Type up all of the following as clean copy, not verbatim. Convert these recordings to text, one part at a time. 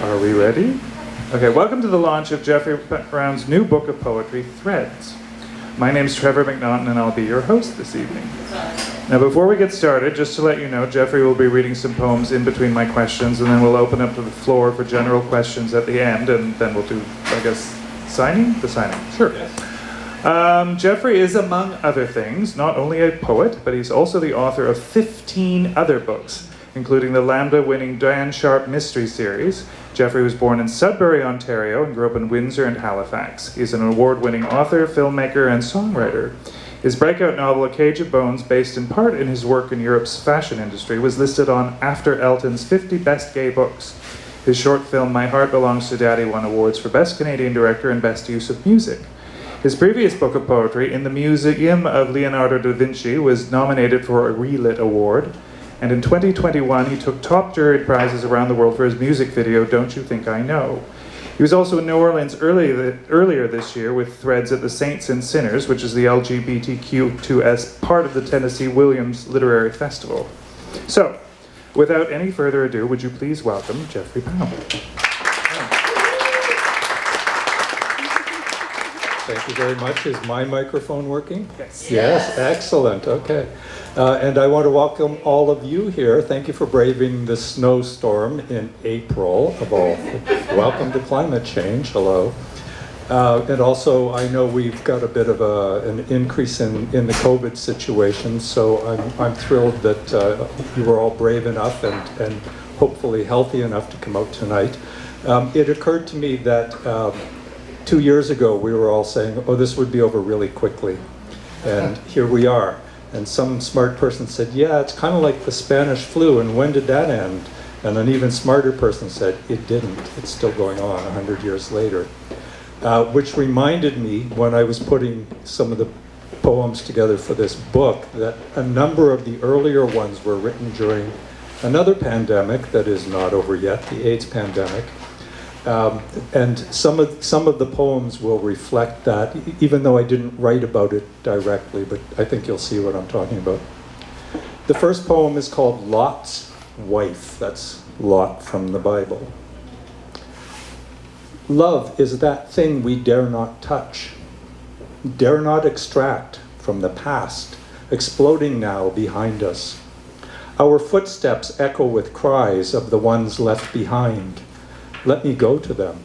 Are we ready? Okay, welcome to the launch of Jeffrey Brown's new book of poetry, Threads. My name's Trevor McNaughton and I'll be your host this evening. Now before we get started, just to let you know, Jeffrey will be reading some poems in between my questions, and then we'll open up to the floor for general questions at the end, and then we'll do, I guess, signing? The signing, sure. Yes. Jeffrey is, among other things, not only a poet, but he's also the author of 15 other books, including the Lambda-winning Dan Sharp mystery series. Jeffrey was born in Sudbury, Ontario, and grew up in Windsor and Halifax. He's an award-winning author, filmmaker, and songwriter. His breakout novel, A Cage of Bones, based in part in his work in Europe's fashion industry, was listed on After Elton's 50 Best Gay Books. His short film, My Heart Belongs to Daddy, won awards for Best Canadian Director and Best Use of Music. His previous book of poetry, In the Museum of Leonardo da Vinci, was nominated for a Relit Award. And in 2021, he took top juried prizes around the world for his music video, Don't You Think I Know. He was also in New Orleans earlier this year with Threads at the Saints and Sinners, which is the LGBTQ2S part of the Tennessee Williams Literary Festival. So, without any further ado, would you please welcome Jeffrey Brown. Thank you very much. Is my microphone working? Yes. Yes, excellent. Okay. And I want to welcome all of you here. Thank you for braving the snowstorm in April of all. Welcome to climate change. Hello. And also, I know we've got a bit of an increase in the COVID situation, so I'm thrilled that you were all brave enough and hopefully healthy enough to come out tonight. It occurred to me that 2 years ago, we were all saying, oh, this would be over really quickly. And here we are. And some smart person said, yeah, it's kind of like the Spanish flu, and when did that end? And an even smarter person said, it didn't. It's still going on 100 years later. Which reminded me, when I was putting some of the poems together for this book, that a number of the earlier ones were written during another pandemic that is not over yet, the AIDS pandemic. And some of the poems will reflect that, even though I didn't write about it directly, but I think you'll see what I'm talking about. The first poem is called Lot's Wife. That's Lot from the Bible. Love is that thing we dare not touch, dare not extract from the past, exploding now behind us. Our footsteps echo with cries of the ones left behind. Let me go to them.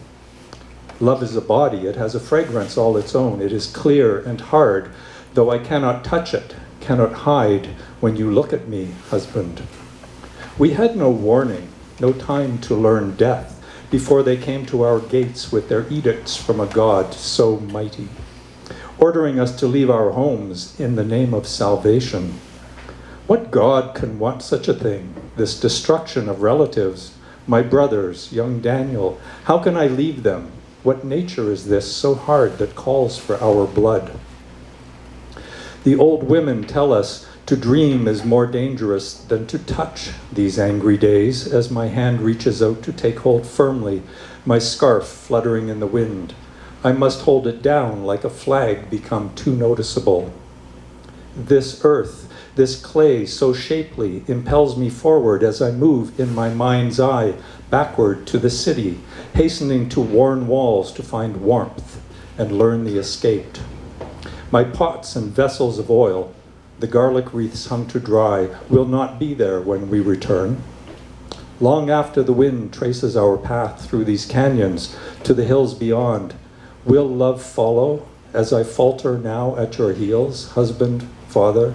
Love is a body. It has a fragrance all its own. It is clear and hard, though I cannot touch it, cannot hide when you look at me, husband. We had no warning, no time to learn death before they came to our gates with their edicts from a God so mighty, ordering us to leave our homes in the name of salvation. What God can want such a thing, this destruction of relatives? My brothers, young Daniel, how can I leave them? What nature is this so hard that calls for our blood? The old women tell us to dream is more dangerous than to touch these angry days, as my hand reaches out to take hold firmly, my scarf fluttering in the wind. I must hold it down like a flag become too noticeable. This earth, this clay so shapely impels me forward as I move in my mind's eye backward to the city, hastening to worn walls to find warmth and learn the escaped. My pots and vessels of oil, the garlic wreaths hung to dry, will not be there when we return. Long after the wind traces our path through these canyons to the hills beyond, will love follow as I falter now at your heels, husband, father?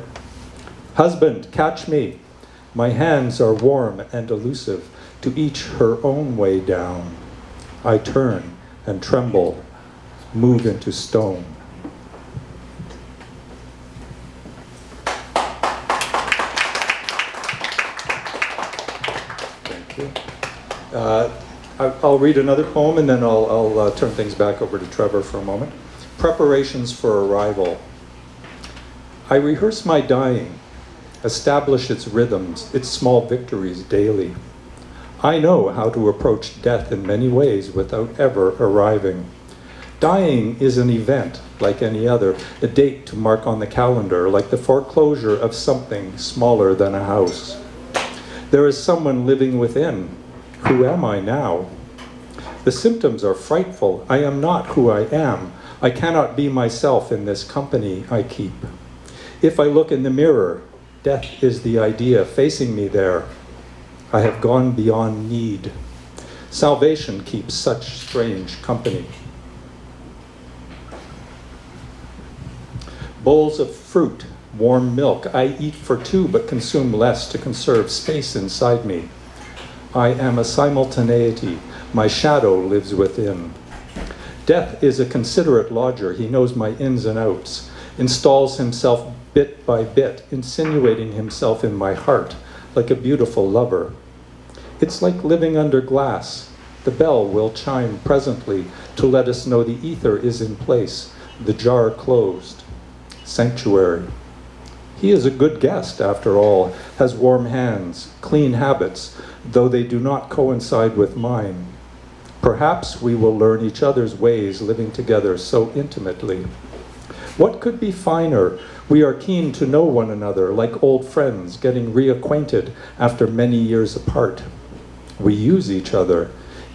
Husband, catch me. My hands are warm and elusive, to each her own way down. I turn and tremble, move into stone. Thank you. I'll read another poem and then I'll turn things back over to Trevor for a moment. Preparations for arrival. I rehearse my dying, establish its rhythms, its small victories daily. I know how to approach death in many ways without ever arriving. Dying is an event like any other, a date to mark on the calendar, like the foreclosure of something smaller than a house. There is someone living within. Who am I now? The symptoms are frightful. I am not who I am. I cannot be myself in this company I keep. If I look in the mirror, death is the idea facing me there. I have gone beyond need. Salvation keeps such strange company. Bowls of fruit, warm milk. I eat for two, but consume less to conserve space inside me. I am a simultaneity. My shadow lives within. Death is a considerate lodger. He knows my ins and outs, installs himself bit by bit, insinuating himself in my heart like a beautiful lover. It's like living under glass. The bell will chime presently to let us know the ether is in place, the jar closed. Sanctuary. He is a good guest, after all, has warm hands, clean habits, though they do not coincide with mine. Perhaps we will learn each other's ways living together so intimately. What could be finer? We are keen to know one another, like old friends, getting reacquainted after many years apart. We use each other.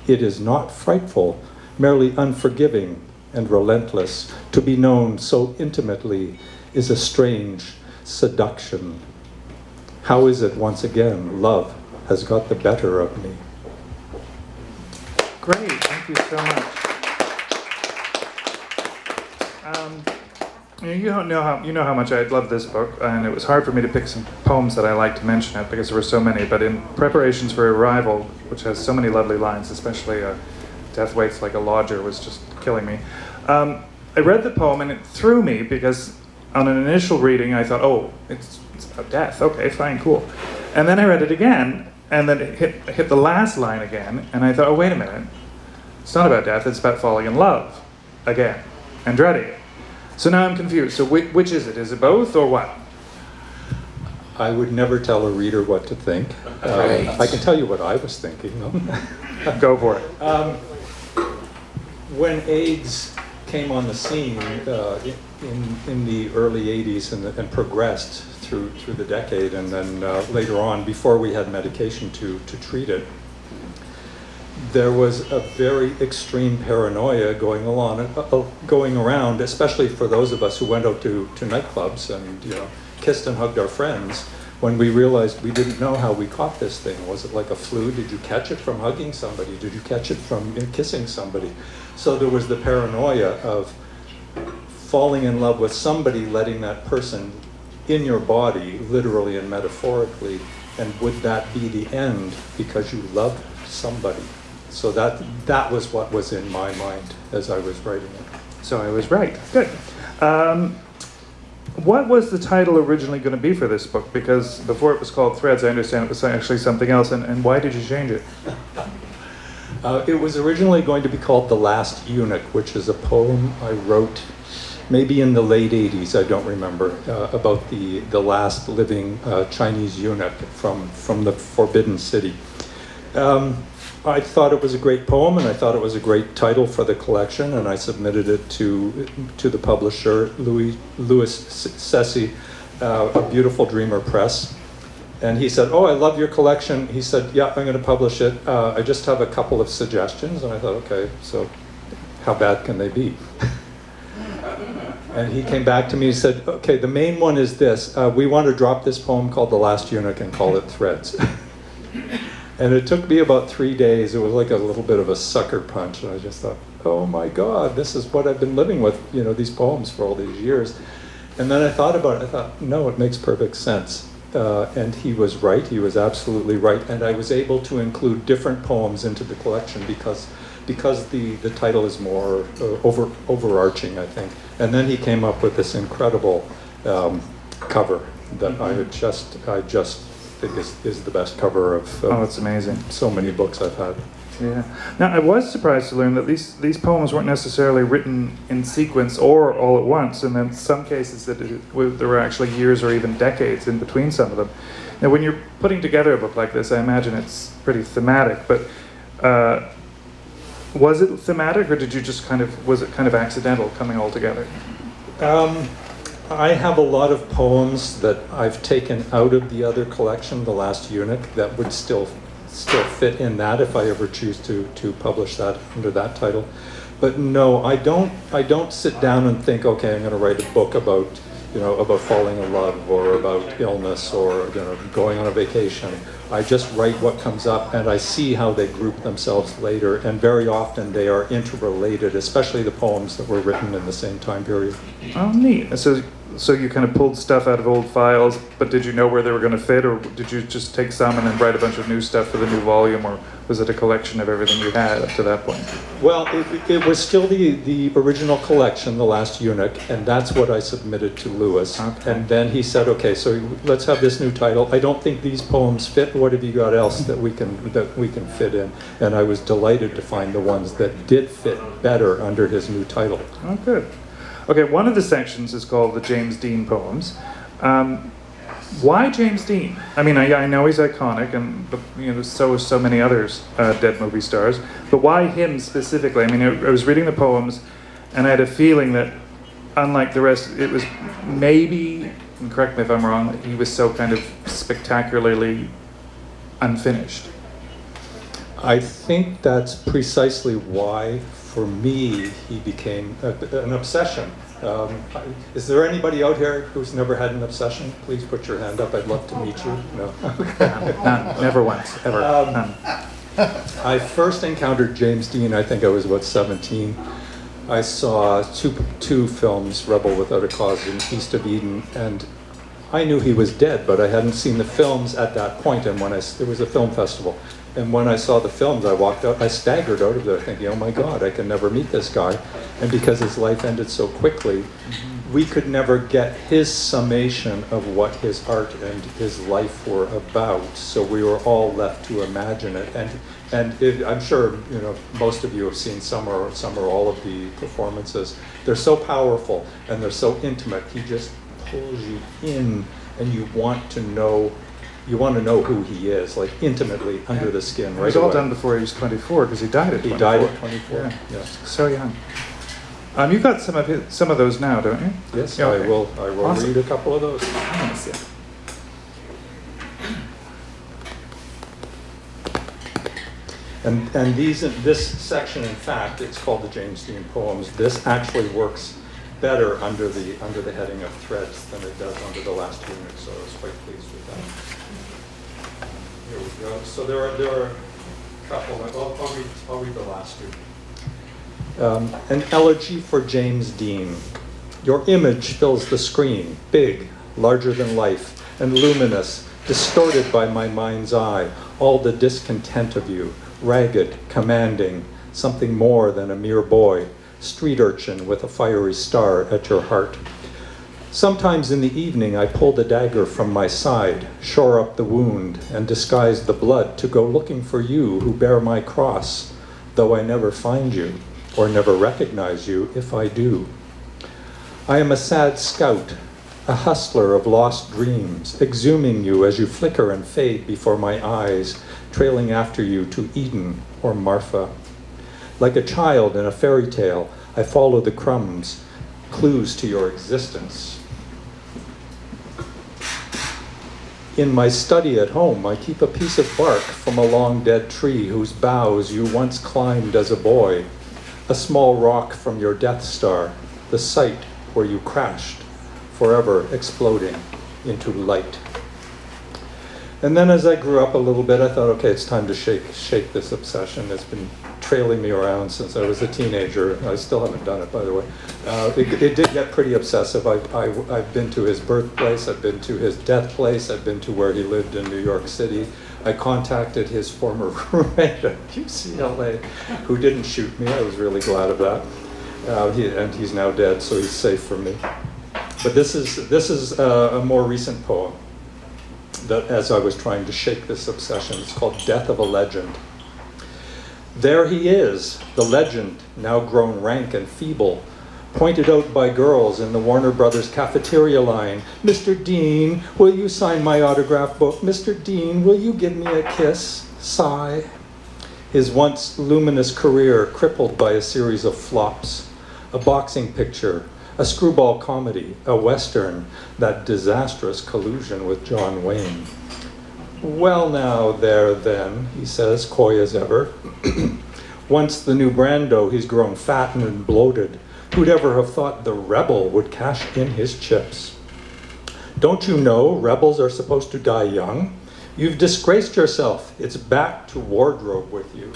It is not frightful, merely unforgiving and relentless. To be known so intimately is a strange seduction. How is it, once again, love has got the better of me? Great, thank you so much. You know how much I love this book, and it was hard for me to pick some poems that I like to mention it because there were so many. But in preparations for Arrival, which has so many lovely lines, especially "Death waits like a lodger" was just killing me. I read the poem and it threw me because on an initial reading I thought, oh, it's about death. Okay, fine, cool. And then I read it again, and then it hit the last line again, and I thought, oh, wait a minute. It's not about death, it's about falling in love again and dreading it. So now I'm confused. So which is it? Is it both or what? I would never tell a reader what to think. I can tell you what I was thinking, though. Go for it. When AIDS came on the scene in the early 80s and progressed through the decade, and then later on, before we had medication to treat it, there was a very extreme paranoia going around, especially for those of us who went out to nightclubs and kissed and hugged our friends, when we realized we didn't know how we caught this thing. Was it like a flu? Did you catch it from hugging somebody? Did you catch it from kissing somebody? So there was the paranoia of falling in love with somebody, letting that person in your body, literally and metaphorically, and would that be the end because you loved somebody? So that was what was in my mind as I was writing it. So I was right. Good. What was the title originally going to be for this book? Because before it was called Threads, I understand it was actually something else. And why did you change it? It was originally going to be called The Last Eunuch, which is a poem I wrote maybe in the late 80s, I don't remember, about the last living Chinese eunuch from the Forbidden City. I thought it was a great poem, and I thought it was a great title for the collection, and I submitted it to the publisher, Louis Ceci, a Beautiful Dreamer Press. And he said, oh, I love your collection. He said, yeah, I'm going to publish it. I just have a couple of suggestions. And I thought, okay, so how bad can they be? And he came back to me and said, okay, the main one is this. We want to drop this poem called The Last Eunuch and call it Threads. And it took me about 3 days. It was like a little bit of a sucker punch. And I just thought, oh my God, this is what I've been living with, these poems for all these years. And then I thought about it. I thought, no, it makes perfect sense. And he was right. He was absolutely right. And I was able to include different poems into the collection because the title is more overarching, I think. And then he came up with this incredible cover that I just think is the best cover of oh, it's amazing. So many books I've had. Yeah. Now, I was surprised to learn that these poems weren't necessarily written in sequence or all at once, and in some cases that there were actually years or even decades in between some of them. Now, when you're putting together a book like this, I imagine it's pretty thematic, but was it thematic, or did you just was it kind of accidental coming all together? I have a lot of poems that I've taken out of the other collection, The Last Eunuch, that would still still fit in that if I ever choose to publish that under that title. But no, I don't sit down and think, okay, I'm going to write a book about, about falling in love or about illness or, going on a vacation. I just write what comes up and I see how they group themselves later, and very often they are interrelated, especially the poems that were written in the same time period. Oh, neat. So you kind of pulled stuff out of old files, but did you know where they were going to fit, or did you just take some and then write a bunch of new stuff for the new volume, or was it a collection of everything you had up to that point? Well, it was still the original collection, The Last Eunuch, and that's what I submitted to Lewis. Okay. And then he said, okay, so let's have this new title. I don't think these poems fit. What have you got else that we can fit in? And I was delighted to find the ones that did fit better under his new title. Oh, good. Okay, one of the sections is called the James Dean poems. Why James Dean? I mean, I know he's iconic, and so is so many others dead movie stars. But why him specifically? I mean, I was reading the poems, and I had a feeling that, unlike the rest, it was maybe, and correct me if I'm wrong, that he was so kind of spectacularly unfinished. I think that's precisely why, for me, he became an obsession. Is there anybody out here who's never had an obsession? Please put your hand up. I'd love to meet you. No. None. Never once. Ever. None. I first encountered James Dean, I think I was, 17. I saw two films, Rebel Without a Cause and East of Eden, and I knew he was dead, but I hadn't seen the films at that point, and it was a film festival. And when I saw the films, I staggered out of there thinking, oh my God, I can never meet this guy. And because his life ended so quickly, we could never get his summation of what his art and his life were about. So we were all left to imagine it. And I'm sure most of you have seen some or all of the performances. They're so powerful and they're so intimate. He just pulls you in, and you want to know who he is, like intimately under the skin. Right. It was all done before he was 24, because he died at 24. He died at 24. Yeah. Yes. So young. You've got some of those now, don't you? Yes, yeah, okay. I will Awesome. Read a couple of those. Yes, yeah. And this section, in fact, it's called the James Dean poems. This actually works better under the heading of threads than it does under the Last Eunuch, so I was quite pleased with that. Here we go. So there are a couple. I'll read the last two. An elegy for James Dean. Your image fills the screen, big, larger than life, and luminous, distorted by my mind's eye. All the discontent of you, ragged, commanding, something more than a mere boy, street urchin with a fiery star at your heart. Sometimes in the evening I pull the dagger from my side, shore up the wound, and disguise the blood to go looking for you who bear my cross, though I never find you, or never recognize you if I do. I am a sad scout, a hustler of lost dreams, exhuming you as you flicker and fade before my eyes, trailing after you to Eden or Marfa. Like a child in a fairy tale, I follow the crumbs, clues to your existence. In my study at home, I keep a piece of bark from a long dead tree whose boughs you once climbed as a boy, a small rock from your Death Star, the site where you crashed, forever exploding into light. And then as I grew up a little bit, I thought, okay, it's time to shake this obsession. It's been trailing me around since I was a teenager. I still haven't done it, by the way. It did get pretty obsessive. I've been to his birthplace. I've been to his death place. I've been to where he lived in New York City. I contacted his former roommate at UCLA, who didn't shoot me. I was really glad of that. And he's now dead, so he's safe from me. But this is a more recent poem that, as I was trying to shake this obsession, it's called Death of a Legend. There he is, the legend, now grown rank and feeble, pointed out by girls in the Warner Brothers cafeteria line. Mr. Dean, will you sign my autograph book? Mr. Dean, will you give me a kiss? Sigh. His once luminous career crippled by a series of flops, a boxing picture, a screwball comedy, a western, that disastrous collusion with John Wayne. Well now, there then, he says, coy as ever. Once the new Brando, he's grown fat and bloated. Who'd ever have thought the rebel would cash in his chips? Don't you know rebels are supposed to die young? You've disgraced yourself. It's back to wardrobe with you.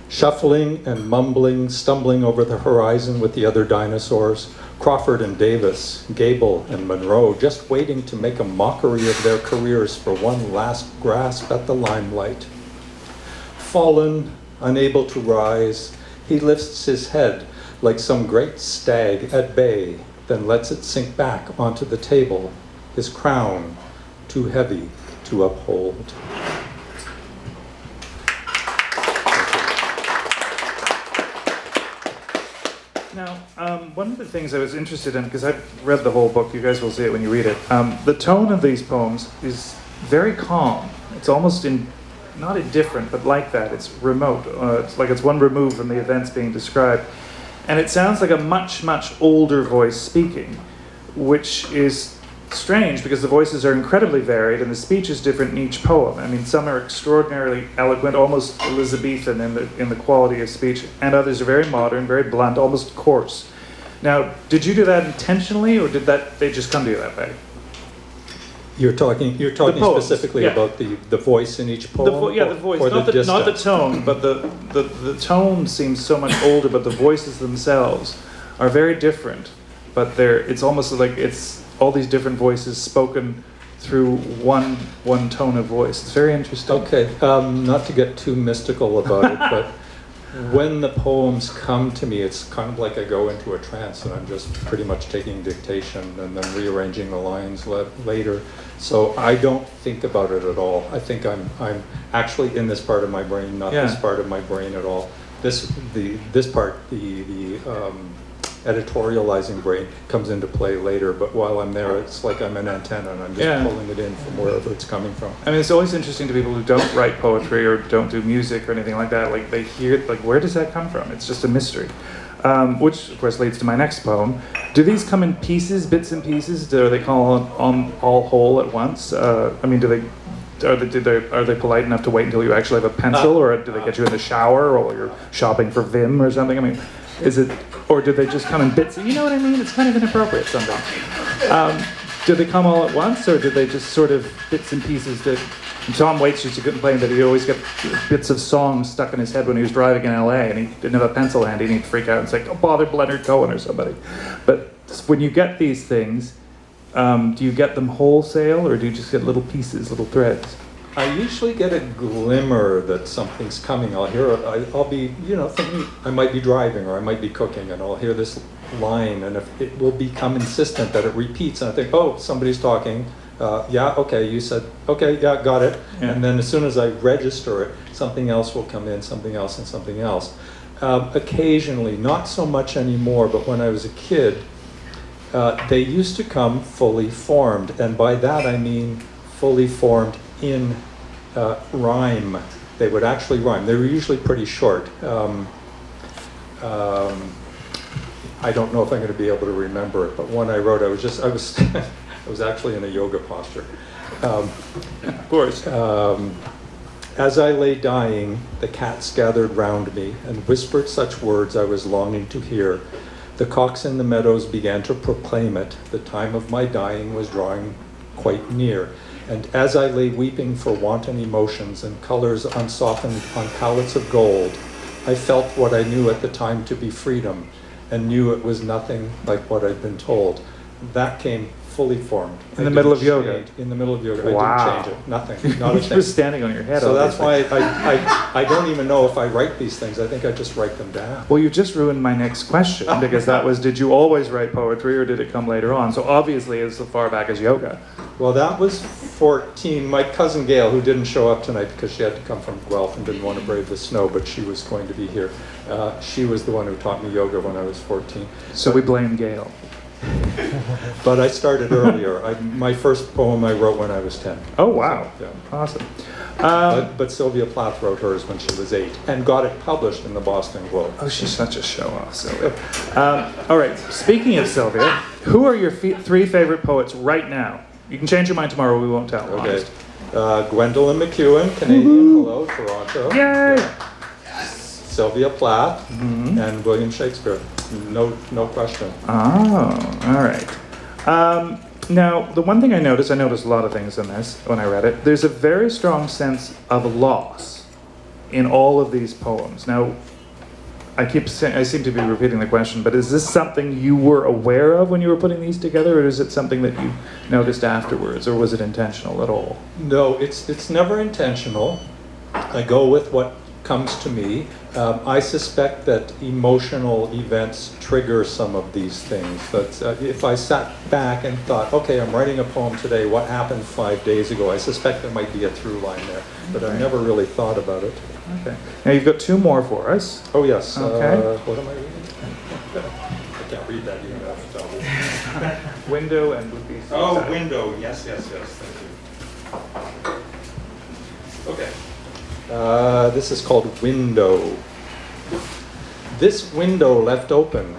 Shuffling and mumbling, stumbling over the horizon with the other dinosaurs, Crawford and Davis, Gable and Monroe, just waiting to make a mockery of their careers for one last grasp at the limelight. Fallen, unable to rise, he lifts his head like some great stag at bay, then lets it sink back onto the table, his crown too heavy to uphold. Now, one of the things I was interested in, because I've read the whole book, you guys will see it when you read it, the tone of these poems is very calm. It's almost not indifferent, but like that. It's remote. It's like it's one removed from the events being described. And it sounds like a much, much older voice speaking, which is strange because the voices are incredibly varied and the speech is different in each poem. I mean, some are extraordinarily eloquent, almost Elizabethan in the quality of speech, and others are very modern, very blunt, almost coarse. Now, did you do that intentionally, or did they just come to you that way? You're talking specifically about the voice in each poem? The voice, not the tone, but the tone seems so much older, but the voices themselves are very different. But it's almost like it's all these different voices spoken through one tone of voice. It's very interesting. Okay, not to get too mystical about it, but when the poems come to me, it's kind of like I go into a trance and I'm just pretty much taking dictation and then rearranging the lines later. So I don't think about it at all. I think I'm actually in this part of my brain, not this part of my brain at all. This part, the editorializing brain comes into play later, but while I'm there, it's like I'm an antenna and I'm just pulling it in from wherever it's coming from. I mean, it's always interesting to people who don't write poetry or don't do music or anything like that. Like, they hear, like, where does that come from? It's just a mystery. Which, of course, leads to my next poem. Do these come in pieces, bits and pieces? Do they call on all whole at once? I mean, are they polite enough to wait until you actually have a pencil, or do they get you in the shower while you're shopping for Vim or something? I mean, or do they just come in bits? You know what I mean? It's kind of inappropriate sometimes. Do they come all at once, or do they just sort of bits and pieces that... Tom Waits used to complain that he'd always get bits of songs stuck in his head when he was driving in LA, and he didn't have a pencil handy, and he'd freak out and say, "Oh, bother Leonard Cohen or somebody." But when you get these things, do you get them wholesale, or do you just get little pieces, little threads? I usually get a glimmer that something's coming. I'll be, thinking I might be driving or I might be cooking, and I'll hear this line, and if it will become insistent that it repeats, and I think, oh, somebody's talking. Okay, you said, okay, yeah, got it. Yeah. And then as soon as I register it, something else will come in, something else and something else. Occasionally, not so much anymore, but when I was a kid, they used to come fully formed. And by that I mean fully formed in rhyme. They would actually rhyme. They were usually pretty short. I don't know if I'm going to be able to remember it, but one I wrote, I was actually in a yoga posture. Of course. As I lay dying, the cats gathered round me and whispered such words I was longing to hear. The cocks in the meadows began to proclaim it. The time of my dying was drawing quite near. And as I lay weeping for wanton emotions and colors unsoftened on palettes of gold, I felt what I knew at the time to be freedom, and knew it was nothing like what I'd been told. That came fully formed. In the middle of yoga? In the middle of yoga. Wow. I didn't change it. Nothing. Not a thing. You were standing on your head. So that's why I don't even know if I write these things. I think I just write them down. Well, you just ruined my next question, because that was, did you always write poetry, or did it come later on? So obviously it's as far back as yoga. Well, that was 14. My cousin Gail, who didn't show up tonight because she had to come from Guelph and didn't want to brave the snow, but she was going to be here. She was the one who taught me yoga when I was 14. So we blame Gail. But I started earlier. My first poem I wrote when I was 10. Oh, wow. So, yeah. Awesome. But Sylvia Plath wrote hers when she was 8 and got it published in the Boston Globe. Oh, she's such a show-off, Sylvia. All right, speaking of Sylvia, who are your 3 favorite poets right now? You can change your mind tomorrow. We won't tell. Okay. Gwendolyn McEwen, Canadian. Hello, Toronto. Yay! Yeah. Sylvia Plath and William Shakespeare. No question. Oh, all right. Now, the one thing I noticed a lot of things in this when I read it. There's a very strong sense of loss in all of these poems. Now, I seem to be repeating the question, but is this something you were aware of when you were putting these together, or is it something that you noticed afterwards, or was it intentional at all? No, it's never intentional. I go with what comes to me. I suspect that emotional events trigger some of these things. But if I sat back and thought, okay, I'm writing a poem today, what happened 5 days ago? I suspect there might be a through line there, but I've never really thought about it. Okay. Now you've got 2 more for us. Oh yes. Okay. What am I reading? I can't read that even off the top. Window and would be. Oh, window. Yes. Thank you. Okay. This is called Window. This window left open,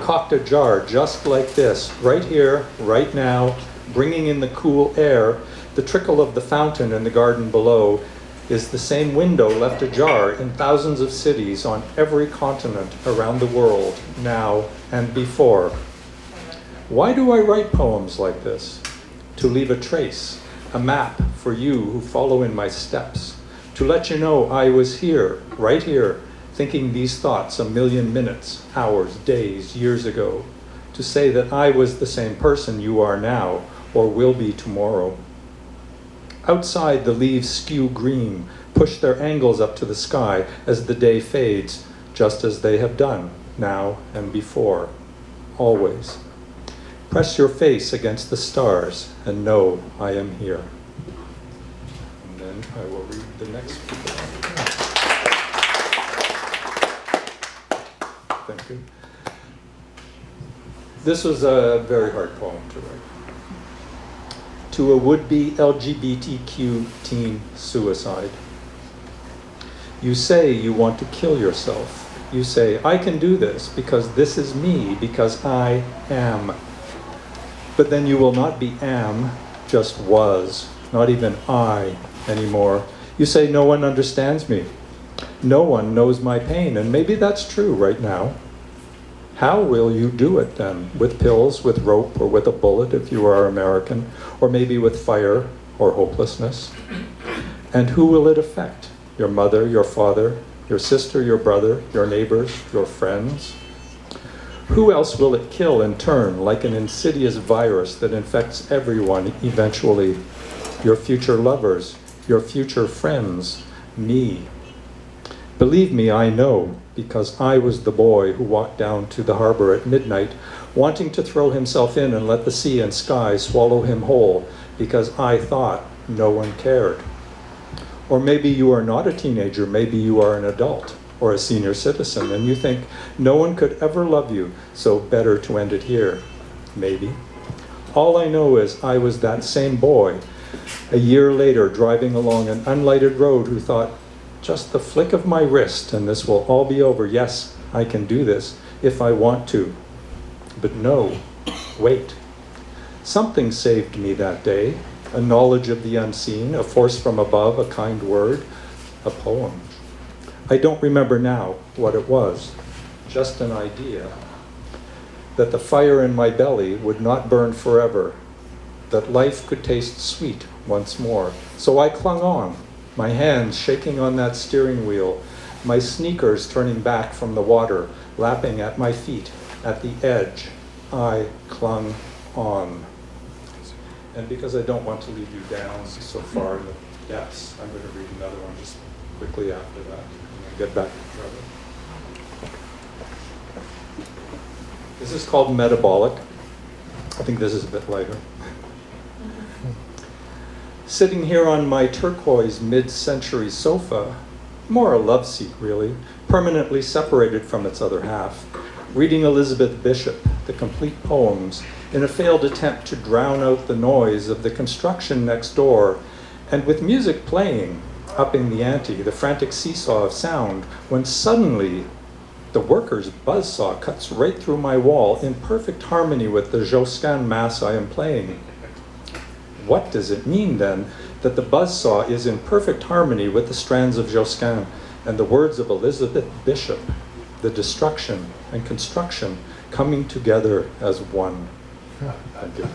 cocked ajar just like this, right here, right now, bringing in the cool air. The trickle of the fountain in the garden below is the same window left ajar in thousands of cities on every continent around the world, now and before. Why do I write poems like this? To leave a trace, a map for you who follow in my steps, to let you know I was here, right here, thinking these thoughts a million minutes, hours, days, years ago, to say that I was the same person you are now, or will be tomorrow. Outside, the leaves skew green, push their angles up to the sky as the day fades, just as they have done, now and before, always. Press your face against the stars and know I am here. And then I will read the next one. Thank you. This was a very hard poem to write. To a would-be LGBTQ teen suicide. You say you want to kill yourself. You say, I can do this because this is me, because I am. But then you will not be am, just was, not even I anymore. You say, no one understands me. No one knows my pain, and maybe that's true right now. How will you do it then? With pills, with rope, or with a bullet if you are American, or maybe with fire or hopelessness? And who will it affect? Your mother, your father, your sister, your brother, your neighbors, your friends? Who else will it kill in turn, like an insidious virus that infects everyone eventually? Your future lovers, your future friends, me. Believe me, I know, because I was the boy who walked down to the harbor at midnight, wanting to throw himself in and let the sea and sky swallow him whole, because I thought no one cared. Or maybe you are not a teenager, maybe you are an adult or a senior citizen, and you think no one could ever love you, so better to end it here, maybe. All I know is I was that same boy, a year later driving along an unlighted road who thought, just the flick of my wrist and this will all be over. Yes, I can do this if I want to. But no, wait. Something saved me that day, a knowledge of the unseen, a force from above, a kind word, a poem. I don't remember now what it was, just an idea that the fire in my belly would not burn forever, that life could taste sweet once more. So I clung on, my hands shaking on that steering wheel, my sneakers turning back from the water, lapping at my feet, at the edge. I clung on. And because I don't want to leave you down so far in the depths, I'm going to read another one just quickly after that, and then get back to Trevor. This is called Metabolic. I think this is a bit lighter. Sitting here on my turquoise mid-century sofa, more a love seat really, permanently separated from its other half, reading Elizabeth Bishop, the complete poems, in a failed attempt to drown out the noise of the construction next door, and with music playing, upping the ante, the frantic seesaw of sound, when suddenly the worker's buzzsaw cuts right through my wall in perfect harmony with the Josquin Mass I am playing. what does it mean then that the buzzsaw is in perfect harmony with the strands of Josquin and the words of Elizabeth Bishop, the destruction and construction coming together as one? Thank you.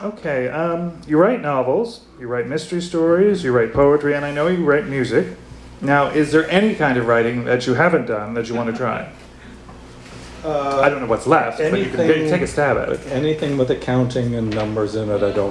Okay, you write novels, you write mystery stories, you write poetry, and I know you write music. Now, is there any kind of writing that you haven't done that you want to try? I don't know what's left, but you can take a stab at it. Anything with accounting and numbers in it, I don't